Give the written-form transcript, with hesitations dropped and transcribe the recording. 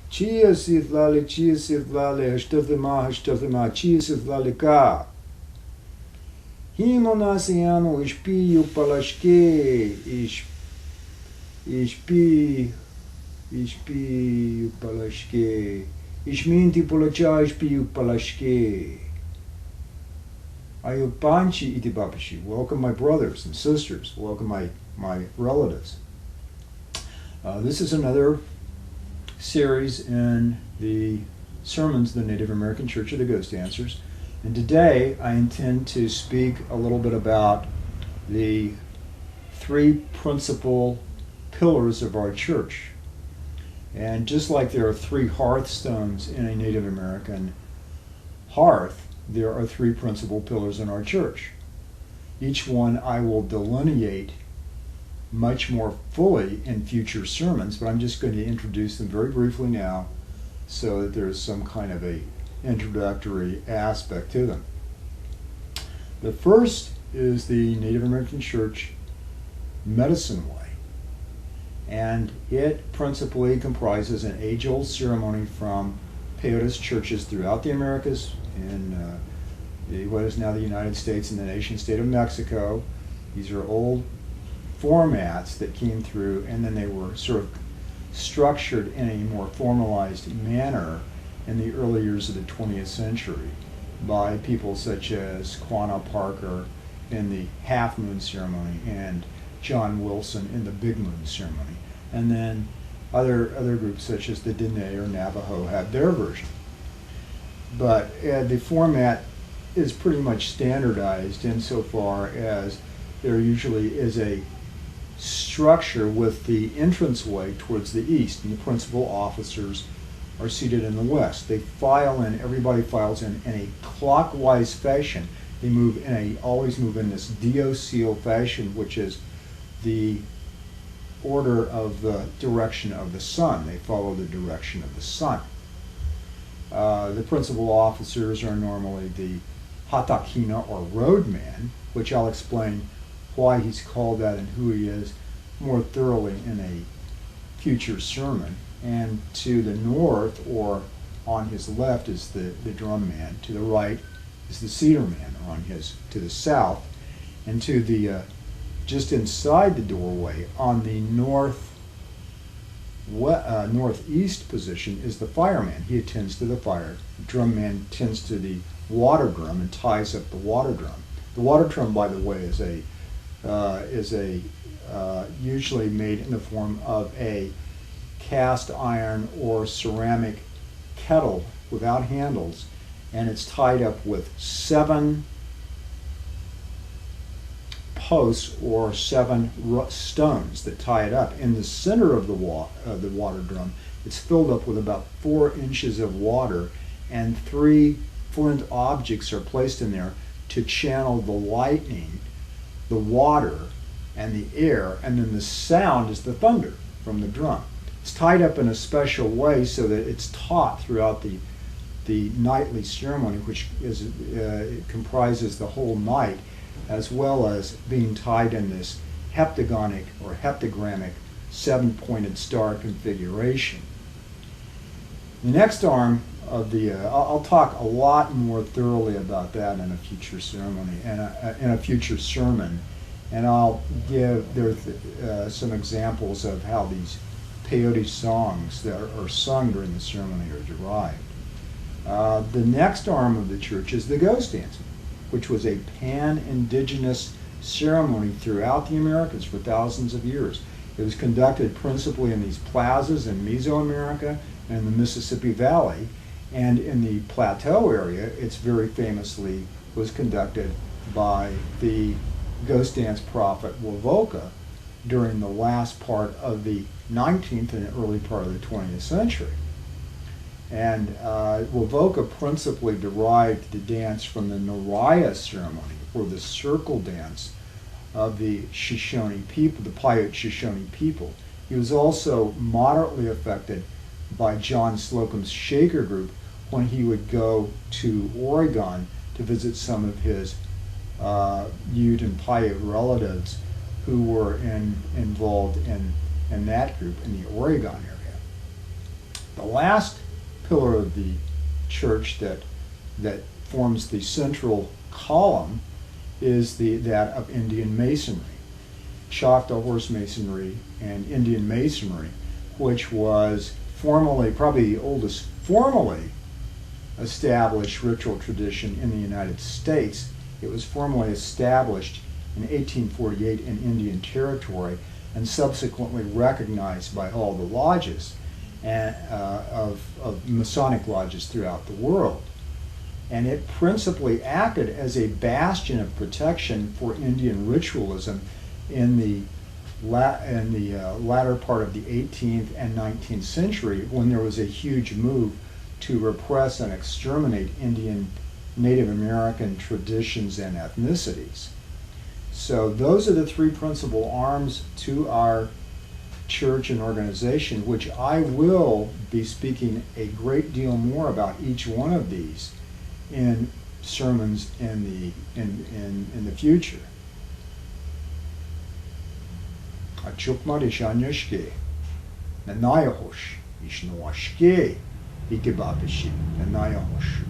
Chia sithlale, hashtathema, chia sithlale ka. Hino nasiano, ishpi upalashke, ishpi upalashke, ishminti polacha, ishpi upalashke. Ayupanchi iti papashi. Welcome my brothers and sisters. Welcome my relatives. This is another series in the sermons of the Native American Church of the Ghost Dancers. And today I intend to speak a little bit about the three principal pillars of our church. And just like there are three hearthstones in a Native American hearth, there are three principal pillars in our church. Each one I will delineate much more fully in future sermons, but I'm just going to introduce them very briefly now so that there's some kind of a introductory aspect to them. The first is the Native American Church medicine way, and it principally comprises an age-old ceremony from peyote churches throughout the Americas, in what is now the United States and the nation state of Mexico. These are old formats that came through, and then they were sort of structured in a more formalized manner in the early years of the 20th century by people such as Quanah Parker in the Half Moon Ceremony and John Wilson in the Big Moon Ceremony. And then other groups such as the Dene or Navajo had their version. But the format is pretty much standardized insofar as there usually is a structure with the entranceway towards the east, and the principal officers are seated in the west. They file in, everybody files in a clockwise fashion. They always move in this Dio-seal fashion, which is the order of the direction of the sun. They follow the direction of the sun. The principal officers are normally the Hatakina or roadman, which I'll explain why he's called that and who he is more thoroughly in a future sermon. And to the north, or on his left, is the drum man. To the right is the cedar man, or to the south. And to the just inside the doorway on the northeast position is the fireman. He attends to the fire. The drum man tends to the water drum and ties up the water drum. The water drum, by the way, is usually made in the form of a cast iron or ceramic kettle without handles, and it's tied up with 7 posts or 7 stones that tie it up. In the center of the water drum, it's filled up with about 4 inches of water, and 3 flint objects are placed in there to channel the lightning, the water, and the air, and then the sound is the thunder from the drum. It's tied up in a special way so that it's taught throughout the nightly ceremony, which comprises the whole night, as well as being tied in this heptagonic or heptagrammic 7-pointed star configuration. The next arm of the, I'll talk a lot more thoroughly about that in a future ceremony and in a future sermon, and I'll give some examples of how these peyote songs that are sung during the ceremony are derived. The next arm of the church is the ghost dancing, which was a pan-indigenous ceremony throughout the Americas for thousands of years. It was conducted principally in these plazas in Mesoamerica and the Mississippi Valley, and in the plateau area, it's very famously was conducted by the ghost dance prophet Wovoka during the last part of the 19th and early part of the 20th century. And Wovoka principally derived the dance from the Naraya ceremony, or the circle dance of the Shoshone people, the Paiute Shoshone people. He was also moderately affected by John Slocum's Shaker group when he would go to Oregon to visit some of his Ute and Paiute relatives who were involved in that group in the Oregon area. The last pillar of the church that forms the central column is that of Indian Masonry, Shakta Horse Masonry and Indian Masonry, which was formally, probably the oldest formally established ritual tradition in the United States. It was formally established in 1848 in Indian Territory and subsequently recognized by all the lodges of Masonic lodges throughout the world. And it principally acted as a bastion of protection for Indian ritualism in the latter part of the 18th and 19th century, when there was a huge move to repress and exterminate Indian Native American traditions and ethnicities. So those are the three principal arms to our church and organization, which I will be speaking a great deal more about each one of these in sermons in the future. Achukma Rishanyashke, Nanayahosh, Ishnawashke, Ikebabishi, Nanayahosh.